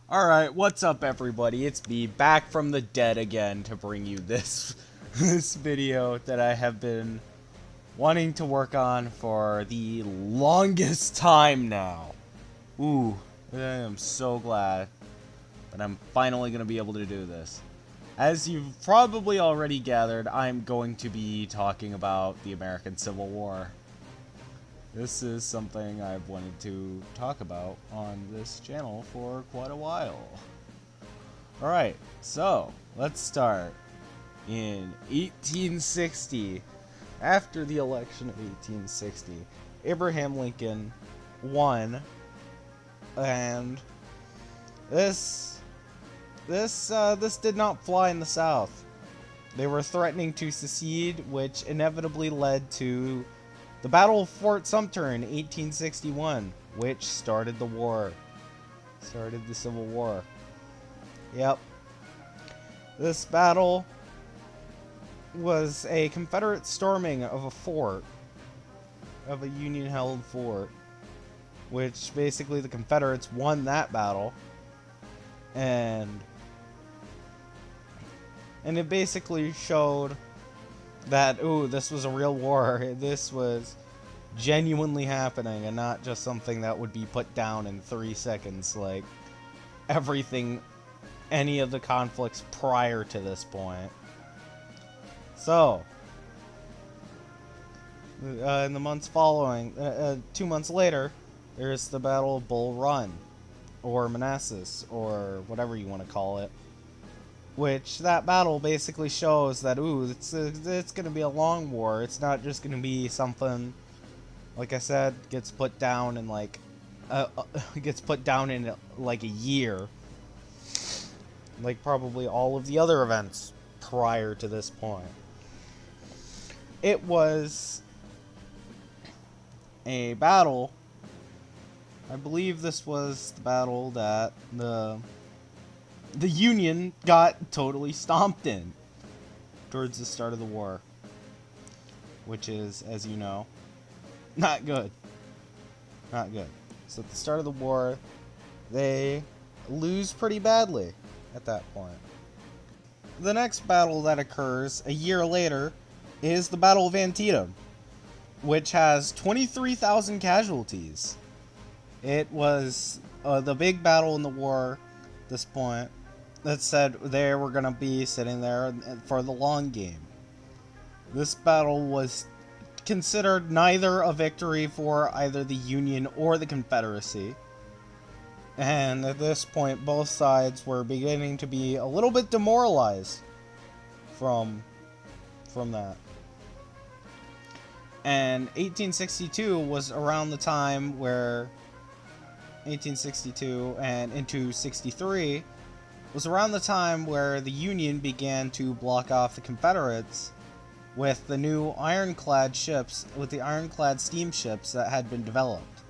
Alright, what's up everybody? It's me, back from the dead again to bring you this this video that I have been wanting to work on for the longest time now. Ooh, I am so glad that I'm finally going to be able to do this. As you've probably already gathered, I'm going to be talking about the American Civil War. This is something I've wanted to talk about on this channel for quite a while. Alright, so let's start. In 1860, after the election of 1860, Abraham Lincoln won, and this did not fly in the South. They were threatening to secede, which inevitably led to the Battle of Fort Sumter in 1861, which started the war. Started the Civil War. Yep. This battle was a Confederate storming of a fort, of a Union-held fort, which basically the Confederates won that battle, and it basically showed that, ooh, this was a real war. This was genuinely happening and not just something that would be put down in 3 seconds like everything, any of the conflicts prior to this point. So, in the months following, 2 months later, there's the Battle of Bull Run, or Manassas, or whatever you want to call it. Which, that battle basically shows that, ooh, it's going to be a long war. It's not just going to be something, like I said, gets put down in like a year. Like probably all of the other events prior to this point. It was a battle. I believe this was the battle that the Union got totally stomped in towards the start of the war, which is, as you know, not good. Not good. So at the start of the war, they lose pretty badly at that point. The next battle that occurs a year later is the Battle of Antietam, which has 23,000 casualties. It was the big battle in the war at this point that said they were going to be sitting there for the long game. This battle was considered neither a victory for either the Union or the Confederacy. And at this point, both sides were beginning to be a little bit demoralized from that. And 1862 was around the time where 1862 and into 63 was around the time where the Union began to block off the Confederates with the new ironclad ships, with the ironclad steamships that had been developed.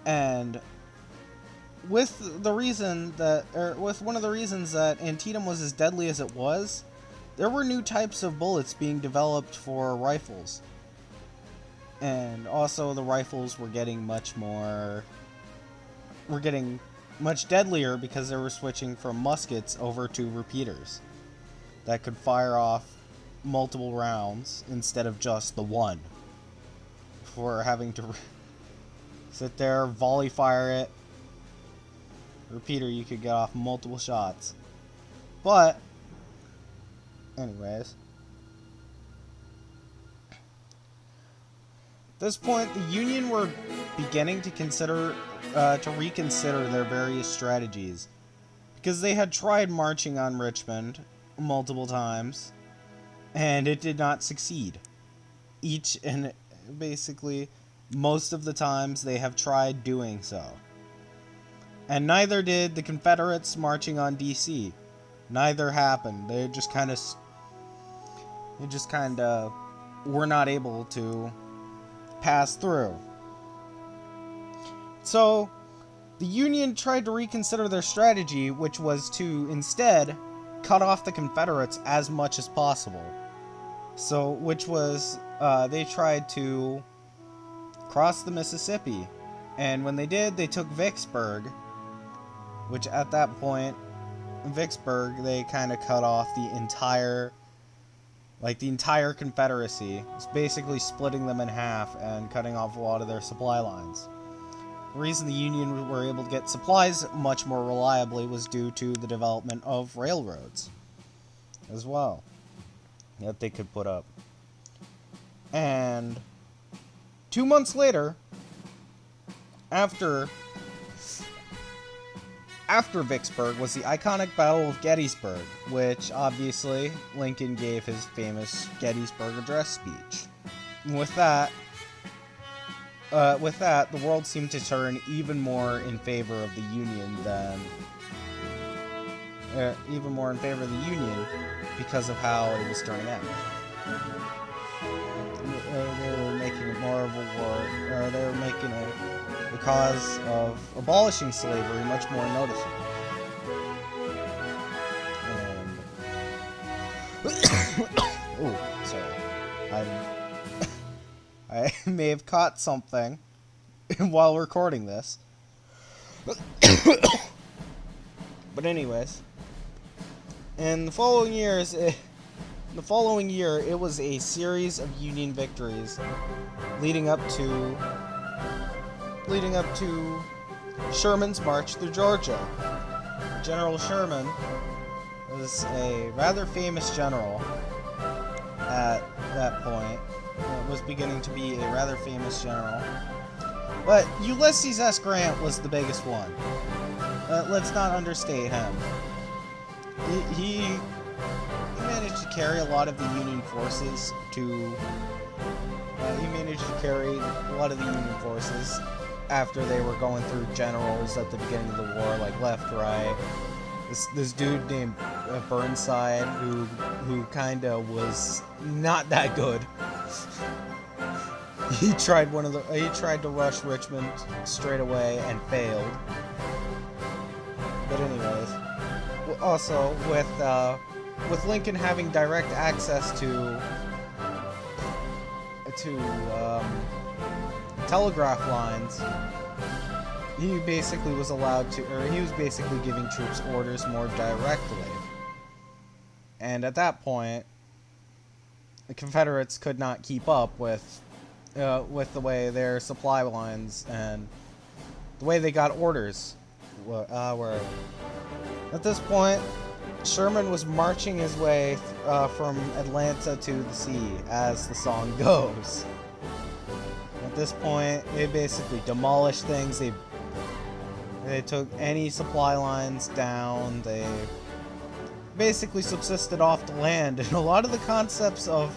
And with one of the reasons that Antietam was as deadly as it was, there were new types of bullets being developed for rifles. And also the rifles were getting much deadlier because they were switching from muskets over to repeaters that could fire off multiple rounds instead of just the one. For having to sit there, volley fire it. Repeater, you could get off multiple shots. But, anyways, at this point, the Union were beginning to reconsider their various strategies, because they had tried marching on Richmond multiple times, and it did not succeed. Basically, most of the times they have tried doing so. And neither did the Confederates marching on DC. Neither happened. They just kind of were not able to pass through. So, the Union tried to reconsider their strategy, which was to instead cut off the Confederates as much as possible. So, which was, they tried to cross the Mississippi. And when they did, they took Vicksburg, which at that point, Vicksburg, they kind of cut off the entire Confederacy. It's basically splitting them in half and cutting off a lot of their supply lines. The reason the Union were able to get supplies much more reliably was due to the development of railroads as well that they could put up. And 2 months later, after Vicksburg, was the iconic Battle of Gettysburg, which obviously Lincoln gave his famous Gettysburg Address speech. And with that, the world seemed to turn even more in favor of the Union because of how it was turning out. They were making it more of a war. They were making the cause of abolishing slavery much more noticeable. Oh, sorry. I may have caught something while recording this. But anyways, in the following year, it was a series of Union victories leading up to Sherman's march through Georgia. General Sherman was a rather famous general at that point. Was beginning to be a rather famous general. But Ulysses S. Grant was the biggest one. Let's not understate him. He managed to carry a lot of the Union forces after they were going through generals at the beginning of the war, like left, right. This dude named Burnside, who kinda was not that good. He tried to rush Richmond straight away and failed. But anyways, also with Lincoln having direct access to telegraph lines, he was basically giving troops orders more directly. And at that point, the Confederates could not keep up with the way their supply lines and the way they got orders were. At this point, Sherman was marching his way from Atlanta to the sea, as the song goes. At this point, they basically demolished things. They took any supply lines down. They basically subsisted off the land, and a lot of the concepts of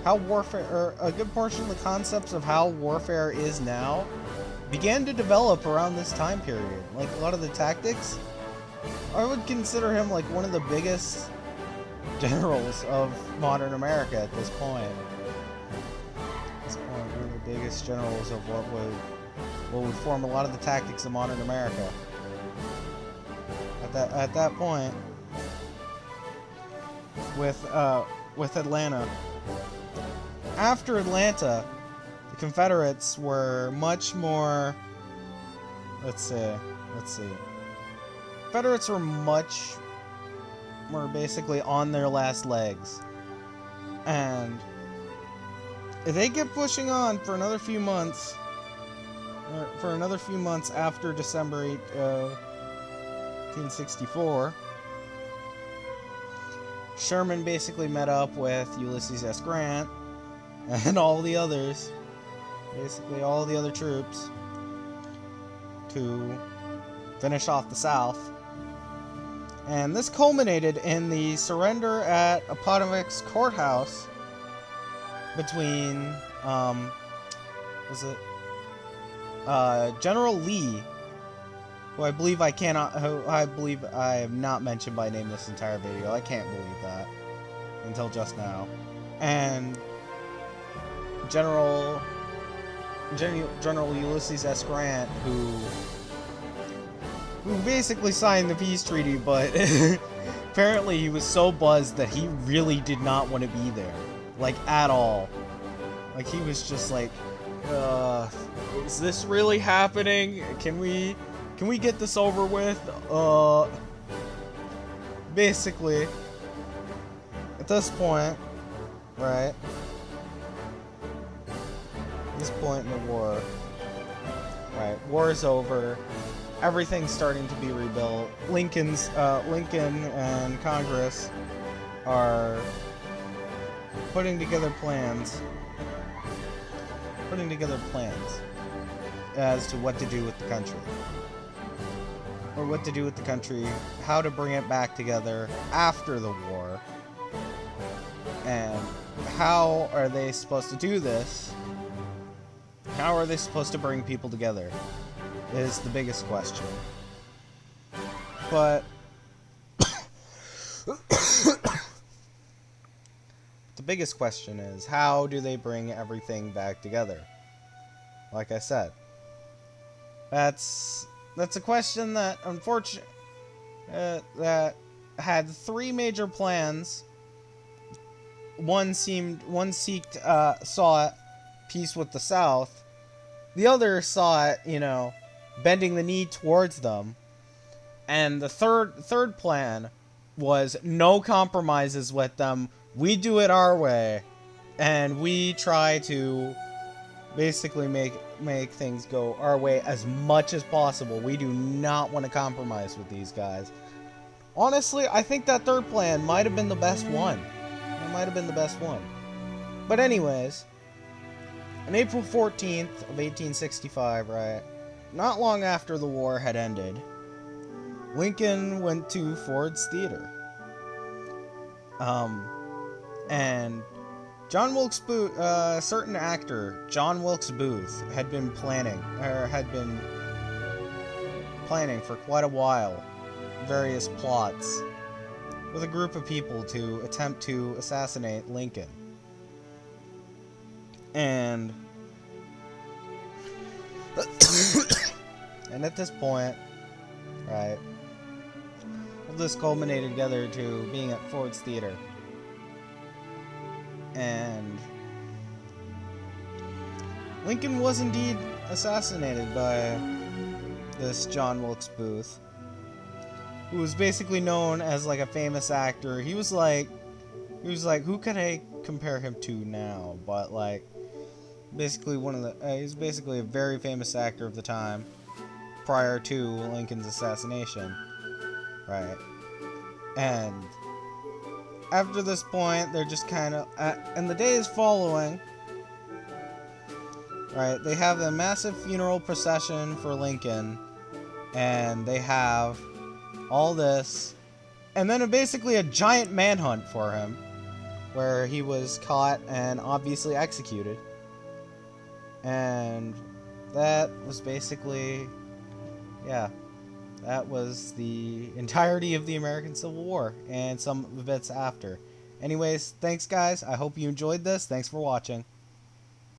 how warfare, or a good portion of the concepts of how warfare is now, began to develop around this time period. Like a lot of the tactics, I would consider him like one of the biggest generals of modern America at this point. One of the biggest generals of what would form a lot of the tactics of modern America. At that point, with Atlanta. After Atlanta, the Confederates were much more. Let's see. Confederates were basically on their last legs, and if they kept pushing on for another few months, after December 1864, Sherman basically met up with Ulysses S. Grant and all the others, basically all the other troops, to finish off the South. And this culminated in the surrender at Appomattox Courthouse between, General Lee, who I believe I have not mentioned by name this entire video. I can't believe that until just now. And General Ulysses S. Grant, who basically signed the peace treaty, but apparently he was so buzzed that he really did not want to be there, like at all. Like he was just like, is this really happening? Can we Can we get this over with? Basically, at this point, right? At this point in the war, right? War is over. Everything's starting to be rebuilt. Lincoln and Congress are putting together plans as to what to do with the country. Or what to do with the country, how to bring it back together after the war, and how are they supposed to do this? How are they supposed to bring people together is the biggest question. But the biggest question is, how do they bring everything back together? Like I said, that's a question that, unfortunately, that had three major plans. One saw peace with the South. The other saw it, you know, bending the knee towards them. And the third plan was no compromises with them. We do it our way, and we try to basically make things go our way as much as possible. We do not want to compromise with these guys. Honestly, I think that third plan might have been the best one. It might have been the best one. But anyways, on April 14th of 1865, right, not long after the war had ended, Lincoln went to Ford's Theater. And John Wilkes Booth, certain actor, John Wilkes Booth, had been planning for quite a while various plots with a group of people to attempt to assassinate Lincoln. And at this point, right, all this culminated together to being at Ford's Theater. And Lincoln was indeed assassinated by this John Wilkes Booth, who was basically known as like a famous actor. He was like, who can I compare him to now? But like, basically he's basically a very famous actor of the time, prior to Lincoln's assassination, right? And after this point, they're just kind of, and the days following, right, they have a massive funeral procession for Lincoln, and they have all this, and then basically a giant manhunt for him, where he was caught and obviously executed. And that was basically, yeah, that was the entirety of the American Civil War, and some bits after. Anyways, thanks guys, I hope you enjoyed this, thanks for watching.